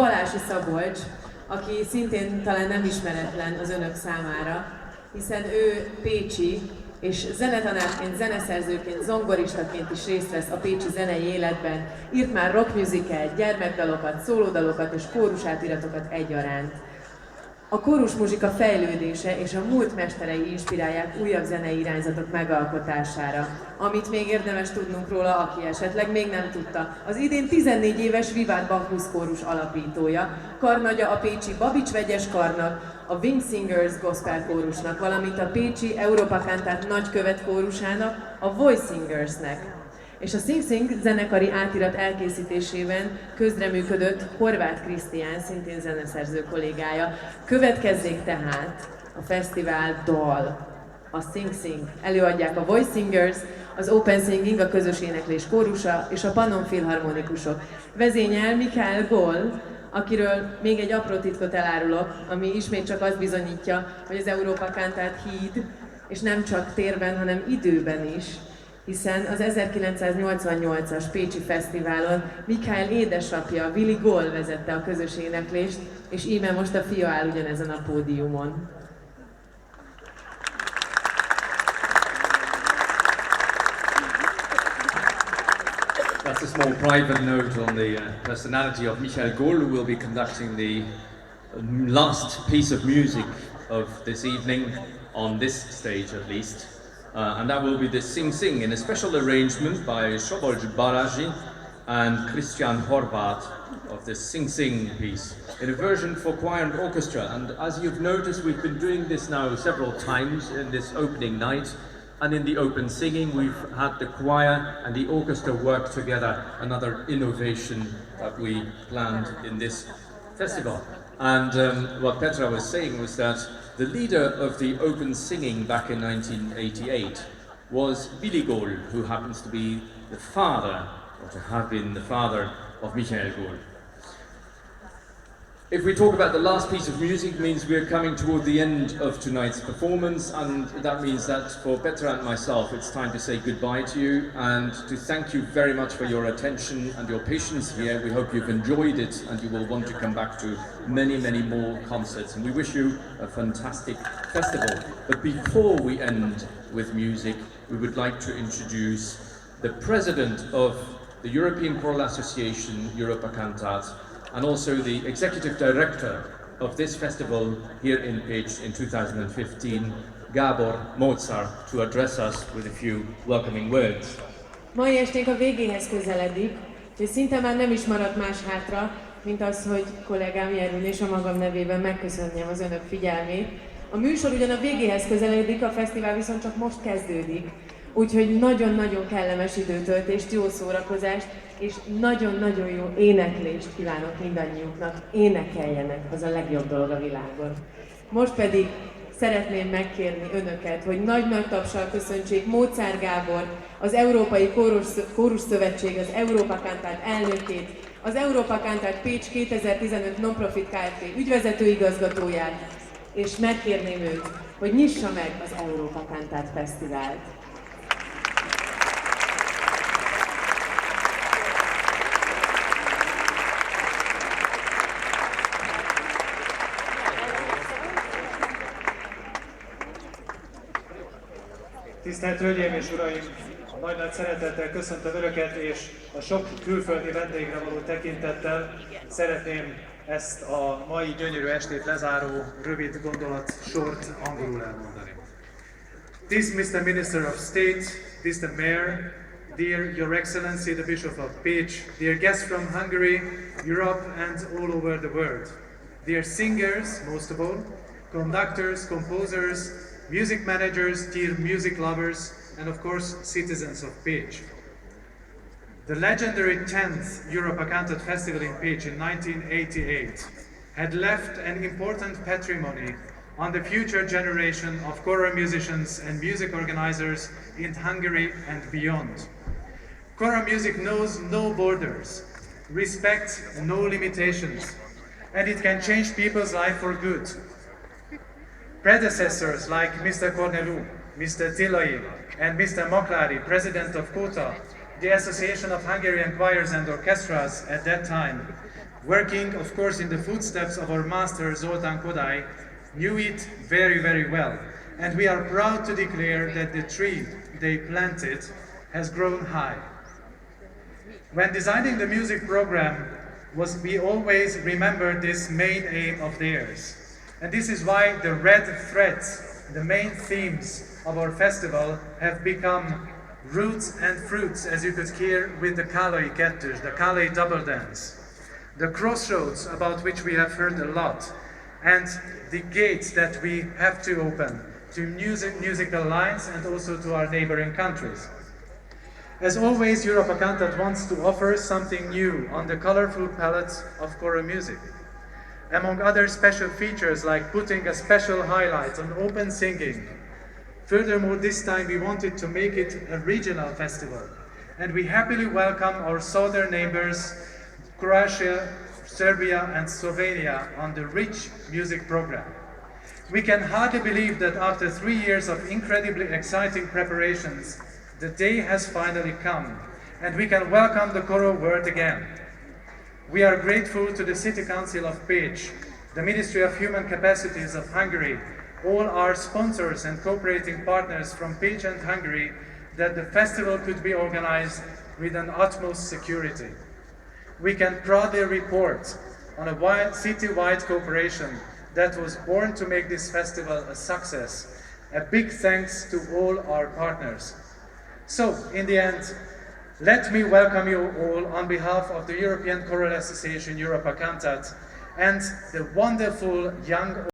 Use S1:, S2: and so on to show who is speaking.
S1: Balási Szabolcs, aki szintén talán nem ismeretlen az önök számára, hiszen ő pécsi, és zenetanárként, zeneszerzőként, zongoristaként is részt vesz a pécsi zenei életben, írt már rockmusicalt, gyermekdalokat, szólódalokat és kórusátiratokat egyaránt. A kórusmuzsika fejlődése és a múlt mesterei inspirálják újabb zenei irányzatok megalkotására. Amit még érdemes tudnunk róla, aki esetleg még nem tudta, az idén 14 éves Vivát Bacchus kórus alapítója, karnagya a pécsi Babics vegyes karnak, a Wing Singers gospel kórusnak, valamint a pécsi Europa Cantat nagykövet kórusának, a Voice Singersnek. És a Sing Sing zenekari átirat elkészítésében közreműködött Horváth Krisztián, szintén zeneszerző kollégája. Következzék tehát a fesztivál dal, a Sing Sing. Előadják a Voice Singers, az Open Singing, a közös éneklés kórusa és a Pannon Filharmonikusok. Vezényel Michael Goll, akiről még egy apró titkot elárulok, ami ismét csak azt bizonyítja, hogy az Europa Cantat híd, és nem csak térben, hanem időben is, hiszen az 1988-as Pécsi Fesztiválon Michael édesapja, Willy Goll vezette a közös éneklést, és íme most a fia áll ugyanezen a pódiumon.
S2: That's a small private note on the personality of Michael Goll, who will be conducting the last piece of music of this evening, on this stage at least. And that will be the Sing Sing in a special arrangement by Szabolcs Balázsi and Christian Horváth of the Sing Sing piece in a version for choir and orchestra. And as you've noticed, we've been doing this now several times in this opening night. And in the open singing, we've had the choir and the orchestra work together, another innovation that we planned in this festival. And what Petra was saying was that the leader of the open singing back in 1988 was Willy Goll, who happens to be the father, or to have been the father of Michael Goll. If we talk about the last piece of music, it means we're coming toward the end of tonight's performance, and that means that for Petra and myself, it's time to say goodbye to you and to thank you very much for your attention and your patience here. We hope you've enjoyed it and you will want to come back to many, many more concerts, and we wish you a fantastic festival. But before we end with music, we would like to introduce the president of the European Choral Association, Europa Cantat, and also the executive director of this festival here in Pécs in 2015, Gábor Mozart, to address us with a few welcoming words.
S1: Mai esténk a végéhez közeledik, és szinte már nem is maradt más hátra, mint az, hogy kollégám Jerún és a magam nevében megköszönjem az önök figyelmét. A műsor ugyan a végéhez közeledik, a fesztivál viszont csak most kezdődik. Úgyhogy nagyon-nagyon kellemes időtöltést, jó szórakozást, és nagyon-nagyon jó éneklést kívánok mindannyiuknak. Énekeljenek, az a legjobb dolog a világon. Most pedig szeretném megkérni önöket, hogy nagy-nagy tapssal köszöntsék Mozart Gábor, az Európai Kórus Szövetség, az Europa Cantat elnökét, az Europa Cantat Pécs 2015 Nonprofit Kft. Ügyvezető igazgatóját, és megkérném őt, hogy nyissa meg az Europa Cantat Fesztivált.
S3: Tisztelt Hölgyeim és Uraim! Nagy-nagy szeretettel köszöntöm Önöket, és a sok külföldi vendégre való tekintettel szeretném ezt a mai gyönyörű estét lezáró rövid gondolatsort angolul elmondani. This Mr. Minister of State, Mr. Mayor, dear Your Excellency, the Bishop of Pécs, dear guests from Hungary, Europe and all over the world, dear singers, most of all, conductors, composers, music managers, dear music lovers, and of course, citizens of Pécs. The legendary 10th Europa Cantat Festival in Pécs in 1988 had left an important patrimony on the future generation of choral musicians and music organizers in Hungary and beyond. Choral music knows no borders, respects no limitations, and it can change people's life for good. Predecessors like Mr. Cornelu, Mr. Tillai, and Mr. Maklári, president of KOTA, the Association of Hungarian Choirs and Orchestras at that time, working of course in the footsteps of our master Zoltán Kodály, knew it very, very well. And we are proud to declare that the tree they planted has grown high. When designing the music program, we always remember this main aim of theirs. And this is why the red threads, the main themes of our festival, have become roots and fruits, as you could hear with the Kálai kettős, the Kálai double dance, the crossroads about which we have heard a lot, and the gates that we have to open to musical lines and also to our neighboring countries. As always, Europa Cantat wants to offer something new on the colorful palette of choral music. Among other special features like putting a special highlight on open singing. Furthermore, this time we wanted to make it a regional festival, and we happily welcome our southern neighbors, Croatia, Serbia and Slovenia, on the rich music program. We can hardly believe that after 3 years of incredibly exciting preparations, the day has finally come, and we can welcome the choral world again. We are grateful to the City Council of Pécs, the Ministry of Human Capacities of Hungary, all our sponsors and cooperating partners from Pécs and Hungary, that the festival could be organized with an utmost security. We can proudly report on a city-wide cooperation that was born to make this festival a success. A big thanks to all our partners. So, in the end, let me welcome you all on behalf of the European Choral Association Europa Cantat and the wonderful young